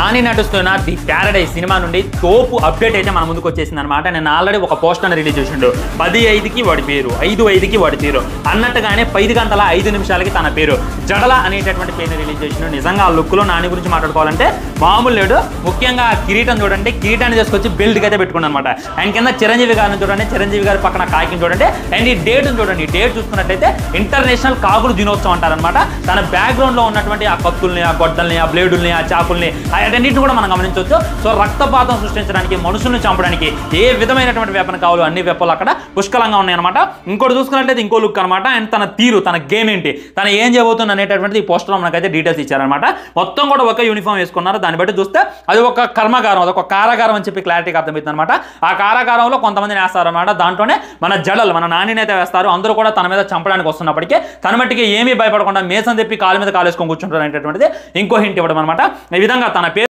నాని నటిస్తున్న the Paradise cinema నుండి తోపు అప్డేట్ అయితే మన ముందుకు వచ్చేసింది అనమాట. నేను ఆల్రెడీ ఒక పోస్టర్ రిలీజ్ చేసిండు. 10:05కి వాడి పేరు, 5:05కి వాడి పేరు అన్నట్టుగానే 5:05 తన పేరు జడల అనేటటువంటి పేరుని రిలీజ్ చేసిండు. నిజంగా ఆ లుక్లో నాని గురించి మాట్లాడుకోవాలంటే మామూలు లేడు. ముఖ్యంగా కిరీటం చూడండి, కిరీటాన్ని తీసుకొచ్చి బెల్ట్కి అయితే పెట్టుకున్నాను అనమాట. అండ్ కింద చిరంజీవి గారిని చూడండి, చిరంజీవి గారి పక్కన కాకిని చూడండి. అండ్ ఈ డేట్ని చూడండి, డేట్ చూసుకున్నట్టయితే ఇంటర్నేషనల్ కాకులు దినోత్సవం అంటారనమాట. తన బ్యాక్గ్రౌండ్లో ఉన్నటువంటి ఆ కత్తుల్ని, ఆ గొడ్డల్ని, ఆ బ్లేడుల్ని, ఆ చాకుల్ని, అన్నింటిని కూడా మనం గమనించవచ్చు. సో రక్తపాతం సృష్టించడానికి, మనుషుల్ని చంపడానికి ఏ విధమైనటువంటి వెపన్ కావాలో అన్ని వెపన్లు అక్కడ పుష్కలంగా ఉన్నాయన్నమాట. ఇంకోటి చూసుకున్నట్లయితే ఇంకో లుక్ అనమాట. అండ్ తన తీరు, తన గేమ్ ఏంటి, తన ఏం చేయబోతుంది అనేటటువంటిది ఈ పోస్టర్లో మనకైతే డీటెయిల్స్ ఇచ్చారనమాట. మొత్తం కూడా ఒక యూనిఫామ్ వేసుకున్నారు. దాన్ని బట్టి చూస్తే అది ఒక కర్మాగారం, అదొక కారాగారం అని చెప్పి క్లారిటీగా అర్థమవుతుంది అనమాట. ఆ కారాగారంలో కొంతమందిని వేస్తారనమాట. దాంట్లోనే మన జడలు, మన నానిని అయితే వేస్తారు. అందరూ కూడా తన మీద చంపడానికి వస్తున్నప్పటికీ తన మట్టికి ఏమీ భయపడకుండా మేసం తెప్పి కాలు మీద కాలేసుకొని కూర్చుంటారు అనేటటువంటిది ఇంకో హింట్ ఇవ్వడం అనమాట. ఈ విధంగా తన